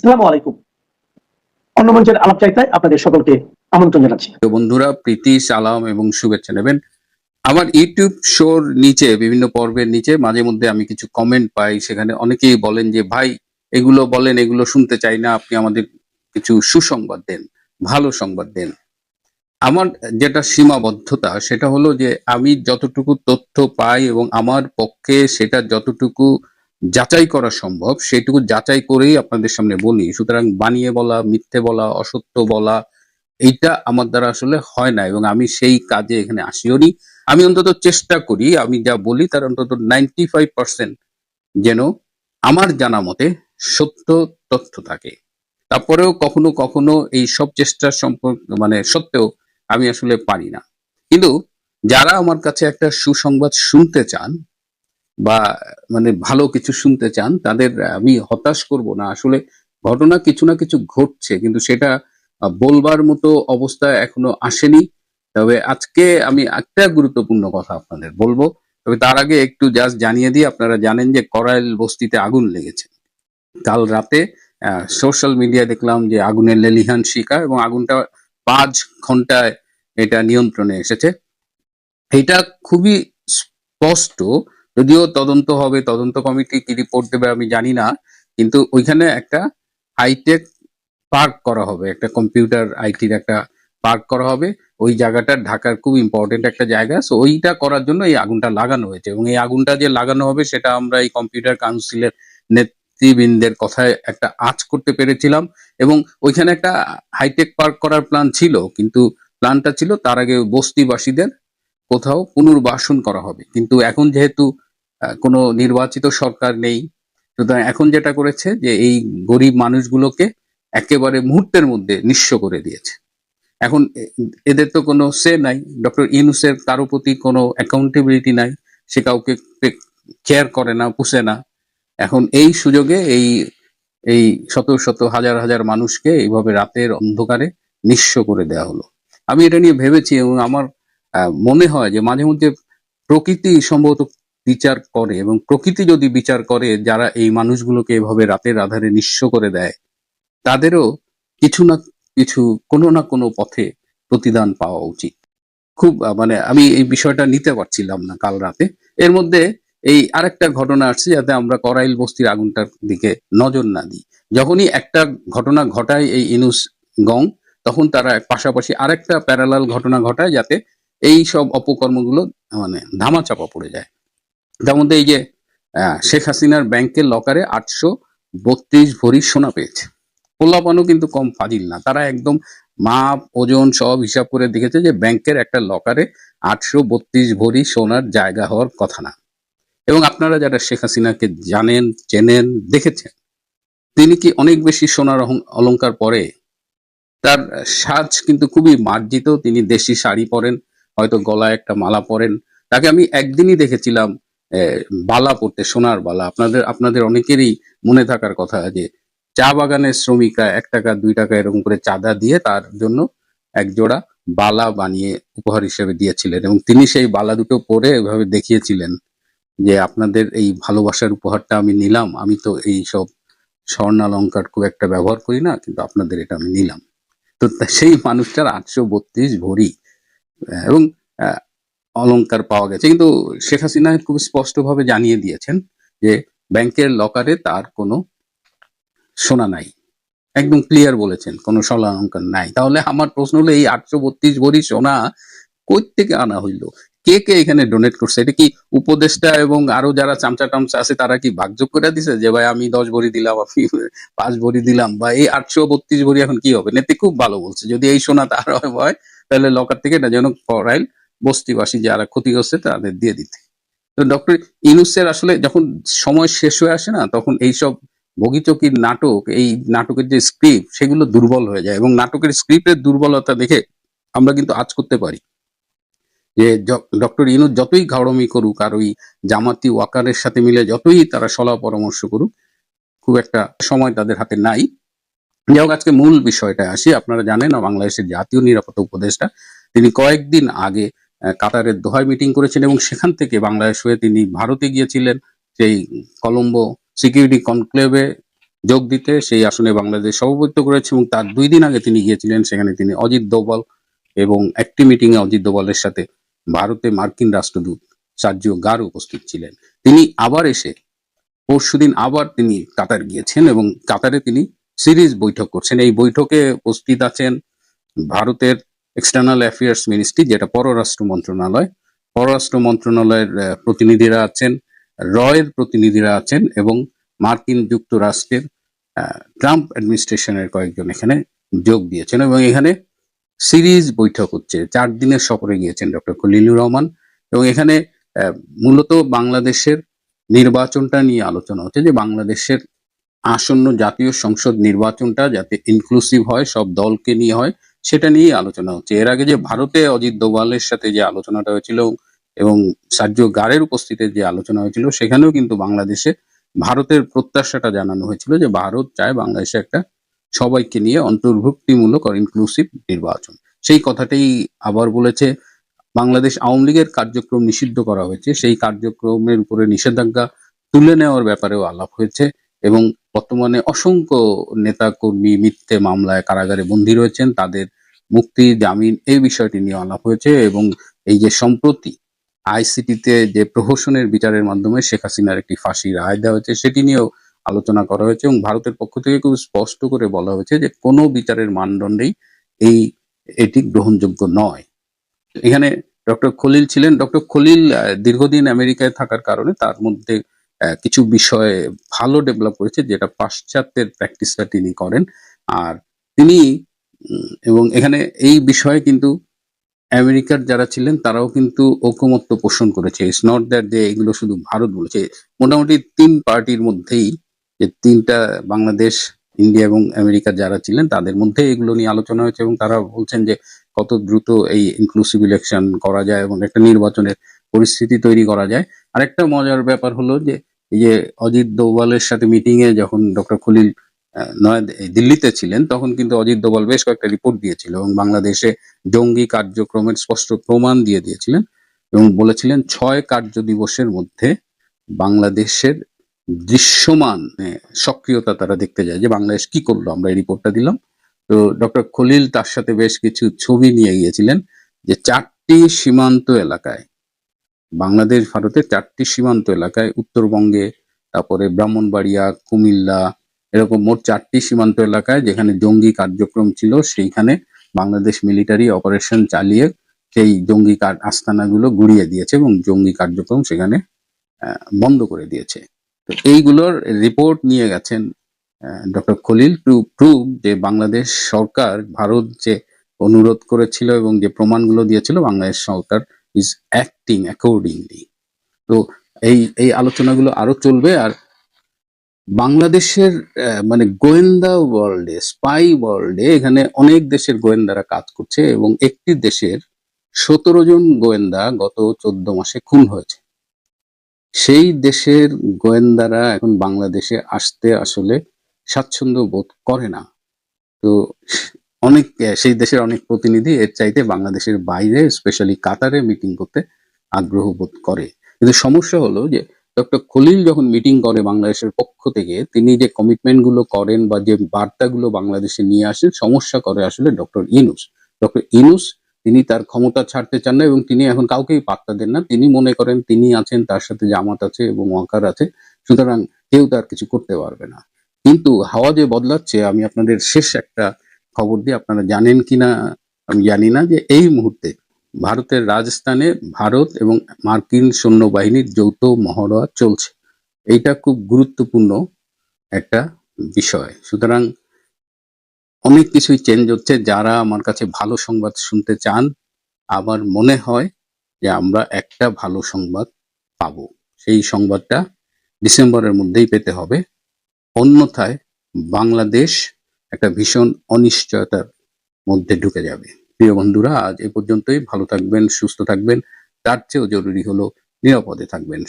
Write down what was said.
আসসালামু আলাইকুম। অন্য মঞ্চের আলাপচারিতায় আপনাদের সকলকে আমন্ত্রণ জানাচ্ছি। তো বন্ধুরা, প্রীতি, সালাম এবং শুভেচ্ছা নেবেন। আমার ইউটিউব শোর নিচে বিভিন্ন পর্বের নিচে মাঝে মধ্যে আমি কিছু কমেন্ট পাই, সেখানে অনেকেই বলেন যে ভাই এগুলো বলেন, এগুলো শুনতে চাই না, আপনি আমাদের কিছু সুসংবাদ দেন, ভালো সংবাদ দেন। আমার যেটা সীমাবদ্ধতা সেটা হলো যে আমি যতটুকু তথ্য পাই এবং আমার পক্ষে সেটা যতটুকু যাচাই করা সম্ভব সেটুকু যাচাই করেই আপনাদের সামনে বলি। সুতরাং বানিয়ে বলা, মিথ্যে বলা, অসত্য বলা এইটা আমার দ্বারা আসলে হয় না, এবং আমি সেই কাজে এখানে আসিও নি। আমি অন্তত চেষ্টা করি আমি যা বলি তার অন্তত 95% যেন আমার জানা মতে সত্য তথ্য থাকে। তারপরেও কখনো কখনো এই সব চেষ্টার সম্পর্ক সত্ত্বেও আমি আসলে পারি না। কিন্তু যারা আমার কাছে একটা সুসংবাদ শুনতে চান বা ভালো কিছু শুনতে চান, তাদের আমি হতাশ করব না। আসলে ঘটনা কিছু না কিছু ঘটছে, কিন্তু সেটা বলবার মতো অবস্থা এখনো আসেনি। তবে আজকে আমি একটা গুরুত্বপূর্ণ কথা আপনাদের বলবো। তবে তার আগে একটু জাস্ট জানিয়ে দিই, আপনারা জানেন যে করাইল বস্তিতে আগুন লেগেছে কাল রাতে। সোশ্যাল মিডিয়ায় দেখলাম যে আগুনের লেলিহান শিখা, এবং আগুনটা 5 ঘন্টায় এটা নিয়ন্ত্রণে এসেছে। এটা খুবই স্পষ্ট, যদিও তদন্ত হবে, তদন্ত কমিটি কি রিপোর্ট দেবে আমি জানি না, কিন্তু ওইখানে একটা হাইটেক পার্ক করা হবে, একটা কম্পিউটার আইটির একটা পার্ক করা হবে। ওই জায়গাটা ঢাকার খুব ইম্পর্টেন্ট একটা জায়গা, সো ওইটা করার জন্য এই আগুনটা লাগানো হয়েছে। এবং এই আগুনটা যে লাগানো হবে সেটা আমরা এই কম্পিউটার কাউন্সিলের নেতৃবৃন্দের কথায় একটা আঁচ করতে পেরেছিলাম। এবং ওইখানে একটা হাইটেক পার্ক করার প্ল্যান ছিল, কিন্তু প্ল্যানটা ছিল তার আগে বস্তিবাসীদের কোথাও পুনর্বাসন করা হবে। কিন্তু এখন যেহেতু কোনো নির্বাচিত সরকার নেই, সুতরাং এখন যেটা করেছে যে এই গরিব মানুষগুলোকে একেবারে মুহূর্তের মধ্যে নিঃস্ব করে দিয়েছে। এখন এদের তো কোনো সে নাই, ডক্টর ইউনূসের কারো প্রতি কোনো অ্যাকাউন্টেবিলিটি নাই, সে কাউকে কেয়ার করে না, পুষে না। এখন এই সুযোগে এই এই শত শত হাজার হাজার মানুষকে এইভাবে রাতের অন্ধকারে নিঃস্ব করে দেওয়া হলো। আমি এটা নিয়ে ভেবেছি, এবং আমার মনে হয় যে মাঝে মধ্যে প্রকৃতি সম্ভবত বিচার করে, এবং প্রকৃতি যদি বিচার করে যারা এই মানুষগুলোকে এভাবে রাতের আধারে নিঃস্ব করে দেয়, তাদেরও কিছু না কিছু, কোনো না কোনো পথে প্রতিদান পাওয়া উচিত। খুব আমি এই বিষয়টা নিতে পারছিলাম না কাল রাতে। এর মধ্যে এই আরেকটা ঘটনা আসছে, যাতে আমরা করাইল বস্তির আগুনটার দিকে নজর না দিই। যখনই একটা ঘটনা ঘটায় এই ইনুস গং, তখন তারা পাশাপাশি আরেকটা প্যারালাল ঘটনা ঘটায়, যাতে এই সব অপকর্মগুলো ধামাচাপা পড়ে যায়। তার মধ্যে এই যে শেখ হাসিনার ব্যাংকের লকারে 832 ভরি সোনা পেয়েছে। পোলাপানও কিন্তু কম ফাজিল না, তারা একদম মাপ ওজন সব হিসাব করে দেখেছে যে ব্যাংকের একটা লকারে 832 ভরি সোনার জায়গা হওয়ার কথা না। এবং আপনারা যারা শেখ হাসিনাকে জানেন, চেনেন, দেখেছেন, তিনি কি অনেক বেশি সোনার অলংকার পরে? তার সাজ কিন্তু খুবই মার্জিত, তিনি দেশি শাড়ি পরেন, হয়তো গলায় একটা মালা পরেন। তাকে আমি একদিনই দেখেছিলাম বালা পরতে, সোনার বালা। আপনাদের আপনাদের অনেকেরই মনে থাকার কথা যে চা বাগানের শ্রমিকরা 1 টাকা 2 টাকা এরকম করে চাঁদা দিয়ে তার জন্য এক জোড়া বালা বানিয়ে উপহার হিসেবে দিয়েছিলেন, এবং তিনি সেই বালা দুটো পরে এভাবে দেখিয়েছিলেন যে আপনাদের এই ভালোবাসার উপহারটা আমি নিলাম, আমি তো এই সব স্বর্ণালংকার খুব একটা ব্যবহার করি না, কিন্তু আপনাদের এটা আমি নিলাম। তো সেই মানুষটার 832 ভরি এবং অলংকার পাওয়া গেছে। কিন্তু শেখ হাসিনা খুব স্পষ্টভাবে জানিয়ে দিয়েছেন যে ব্যাংকের লকারে তার কোনো সোনা নাই, একদম ক্লিয়ার বলেছেন কোনো স্বর্ণ অলংকার নাই। তাহলে আমার প্রশ্ন হলো, এই 832 ভরি সোনা কই থেকে আনা হইলো? কে কে এখানে ডোনেট করছে? এটা কি উপদেষ্টা এবং আরো যারা চামচা টামচা আছে তারা কি ভাগযোগ করে দিছে যে ভাই আমি 10 ভরি দিলাম, আপনি 5 ভরি দিলাম, বা এই 832 ভরি এখন কি হবে? নেত্রী খুব ভালো বলছে, যদি এই সোনা তার হয় তাহলে লকার থেকে এটা যেন করাইল বস্তিবাসী যারা ক্ষতিগ্রস্ত তাদের দিয়ে দিতে। তো ডক্টর ইউনূসের আসলে যখন সময় শেষ হয়ে আসে না, তখন এইসব বগিচকির নাটক, এই নাটকের যে স্ক্রিপ্ট, সেগুলো দুর্বল হয়ে যায়, এবং নাটকের স্ক্রিপ্টের দুর্বলতা দেখে আমরা কিন্তু আজ করতে পারি যে ডক্টর ইউনূস যতই ঘাড়মি করুক, আর ওই জামাতি ওয়াকারের সাথে মিলে যতই তারা সলা পরামর্শ করুক, খুব একটা সময় তাদের হাতে নাই। যাই হোক, আজকে মূল বিষয়টা আসি। আপনারা জানেন বাংলাদেশের জাতীয় নিরাপত্তা উপদেষ্টা তিনি কয়েকদিন আগে কাতারের দোহায় মিটিং করেছেন, এবং সেখান থেকে বাংলাদেশ হয়ে তিনি ভারতে গিয়েছিলেন, সেই কলম্বো সিকিউরিটি কনক্লেভে যোগ দিতে। সেই আসনে বাংলাদেশ সভাপতিত্ব করেছে এবং তার 2 দিন আগে তিনি গিয়েছিলেন, সেখানে তিনি অজিত দোভাল এবং একটি মিটিং এ অজিত দোভালের সাথে ভারতে মার্কিন রাষ্ট্রদূত সার্জিও গার উপস্থিত ছিলেন। তিনি আবার এসে পরশুদিন আবার তিনি কাতার গিয়েছেন এবং কাতারে তিনি সিরিজ বৈঠক করছেন। এই বৈঠকে উপস্থিত আছেন ভারতের এক্সটার্নাল অ্যাফেয়ার্স মিনিস্ট্রি, যেটা পররাষ্ট্র মন্ত্রণালয়ের প্রতিনিধিরা আছেন, রয়ের প্রতিনিধিরা আছেন এবং মার্কিন যুক্তরাষ্ট্রের ট্রাম্প অ্যাডমিনিস্ট্রেশনের কয়েকজন এখানে যোগ দিয়েছেন এবং এখানে সিরিজ বৈঠক হচ্ছে। 4 দিনের সফরে গিয়েছেন ডক্টর খলিলুর রহমান এবং এখানে মূলত বাংলাদেশের নির্বাচনটা নিয়ে আলোচনা হচ্ছে, যে বাংলাদেশের আসন্ন জাতীয় সংসদ নির্বাচনটা যাতে ইনক্লুসিভ হয়, সব দলকে নিয়ে হয়, সেটা নিয়ে আলোচনা হচ্ছে। এর আগে যে ভারতে অজিত দোভালের সাথে যে আলোচনাটা হয়েছিল এবং সার্জিও গারের উপস্থিতিতে যে আলোচনা হয়েছিল, সেখানেও কিন্তু বাংলাদেশে ভারতের প্রত্যাশাটা জানানো হয়েছিল যে ভারত চায় বাংলাদেশে একটা সবাইকে নিয়ে অন্তর্ভুক্তিমূলক ইনক্লুসিভ নির্বাচন। সেই কথাটাই আবার বলেছে। বাংলাদেশ আওয়ামী লীগের কার্যক্রম নিষিদ্ধ করা হয়েছে, সেই কার্যক্রমের উপরে নিষেধাজ্ঞা তুলে নেওয়ার ব্যাপারেও আলাপ হয়েছে এবং বর্তমানে অসংখ্য নেতা কর্মী মিথ্যে মামলায় কারাগারে বন্দী রয়েছেন, তাদের মুক্তি, জামিন, এই বিষয়টি নিয়ে আলাপ হয়েছে এবং এই যে সম্প্রতি আইসিটিতে যে প্রহসনের বিচারের মাধ্যমে শেখ হাসিনার একটি ফাঁসির রায় দেওয়া হয়েছে, সেটি নিয়েও আলোচনা করা হয়েছে এবং ভারতের পক্ষ থেকে খুব স্পষ্ট করে বলা হয়েছে যে কোনো বিচারের মানদণ্ডেই এটি গ্রহণযোগ্য নয়। এখানে ডক্টর খলিল ছিলেন। ডক্টর খলিল দীর্ঘদিন আমেরিকায় থাকার কারণে তার মধ্যে কিছু বিষয় ভালো ডেভেলপ করেছে, যেটা পাশ্চাত্যের প্র্যাকটিসটা তিনি করেন। আর তিনি এবং এখানে এই বিষয়ে কিন্তু আমেরিকার যারা ছিলেন তারাও কিন্তু ঐকমত্য পোষণ করেছে। ইটস নট দ্যাট যে এগুলো শুধু ভারত বলেছে। মোটামুটি 3 পার্টির মধ্যেই, যে 3টা বাংলাদেশ, ইন্ডিয়া এবং আমেরিকা যারা ছিলেন তাদের মধ্যে এগুলো নিয়ে আলোচনা হয়েছে এবং তারা বলছেন যে কত দ্রুত এই ইনক্লুসিভ ইলেকশন করা যায় এবং একটা নির্বাচনের পরিস্থিতি তৈরি করা যায়। আরেকটা মজার ব্যাপার হলো যে এই যে অজিত দোভালের সাথে মিটিং এ যখন ডক্টর খলিল দিল্লিতে ছিলেন, তখন কিন্তু অজিত দোভাল বেশ কয়েকটা রিপোর্ট দিয়েছিল এবং বাংলাদেশে জঙ্গি কার্যক্রমের স্পষ্ট প্রমাণ দিয়ে দিয়েছিলেন এবং বলেছিলেন 6 কার্য দিবসের মধ্যে বাংলাদেশের দৃশ্যমান সক্রিয়তা তারা দেখতে যায়, যে বাংলাদেশ কি করলো। আমরা এই রিপোর্টটা দিলাম। তো ডক্টর খলিল তার সাথে বেশ কিছু ছবি নিয়ে গিয়েছিলেন, যে 4টি সীমান্ত এলাকায়, বাংলাদেশ ভারতের 4টি সীমান্ত এলাকায়, উত্তরবঙ্গে, তারপরে ব্রাহ্মণবাড়িয়া, কুমিল্লা, এরকম মোট 4টি সীমান্ত এলাকায় যেখানে জঙ্গি কার্যক্রম ছিল, সেইখানে বাংলাদেশ মিলিটারি অপারেশন চালিয়ে সেই জঙ্গি আস্তানাগুলো গুড়িয়ে দিয়েছে এবং জঙ্গি কার্যক্রম সেখানে বন্ধ করে দিয়েছে। তো এইগুলোর রিপোর্ট নিয়ে গেছেন ডক্টর খলিল টু প্রুভ যে বাংলাদেশ সরকার, ভারত যে অনুরোধ করেছিল এবং যে প্রমাণগুলো দিয়েছিল, বাংলাদেশ সরকার ইজ অ্যাক্টিং অ্যাকর্ডিংলি। তো এই আলোচনাগুলো আরো চলবে। আর বাংলাদেশের মানে গোয়েন্দা ওয়ার্ল্ডে, স্পাই ওয়ার্ল্ডে, এখানে অনেক দেশের গোয়েন্দারা কাজ করছে এবং একটি দেশের 17 জন গোয়েন্দা গত 14 মাসে খুন হয়েছে। সেই দেশের গোয়েন্দারা এখন বাংলাদেশে আসতে আসলে স্বাচ্ছন্দ্য বোধ করে না। তো অনেক সেই দেশের অনেক প্রতিনিধি এর চাইতে বাংলাদেশের বাইরে, স্পেশালি কাতারে মিটিং করতে আগ্রহ বোধ করে। কিন্তু সমস্যা হলো যে ডক্টর খলিল যখন মিটিং করে বাংলাদেশের পক্ষ থেকে, তিনি যে কমিটমেন্ট গুলো করেন বা যে বার্তাগুলো বাংলাদেশে নিয়ে আসেন, সমস্যা করে আসলে ডক্টর ইউনূস। তিনি তার ক্ষমতা ছাড়তে চান না এবং তিনি এখন কাউকেই পাত্তা দেন না। তিনি মনে করেন তিনি আছেন, তার সাথে জামাত আছে এবং ওয়াকার আছে, সুতরাং কেউ তার কিছু করতে পারবে না। কিন্তু হাওয়া যে বদলাচ্ছে, আমি আপনাদের শেষ একটা খবর দিয়ে, আপনারা জানেন কিনা আমি জানি না, যে এই মুহূর্তে ভারতের রাজস্থানে ভারত এবং মার্কিন সৈন্যবাহিনীর যৌথ মহড়া চলছে। এইটা খুব গুরুত্বপূর্ণ একটা বিষয়। সুতরাং অনেক কিছুই চেঞ্জ হচ্ছে। যারা আমার কাছে ভালো সংবাদ শুনতে চান, আমার মনে হয় যে আমরা একটা ভালো সংবাদ পাবো। সেই সংবাদটা ডিসেম্বরের মধ্যেই পেতে হবে, অন্যথায় বাংলাদেশ একটা ভীষণ অনিশ্চয়তার মধ্যে ঢুকে যাবে। প্রিয় বন্ধুরা, আজ এ পর্যন্তই। ভালো থাকবেন, সুস্থ থাকবেন, তার চেয়েও জরুরি হলো নিরাপদে থাকবেন।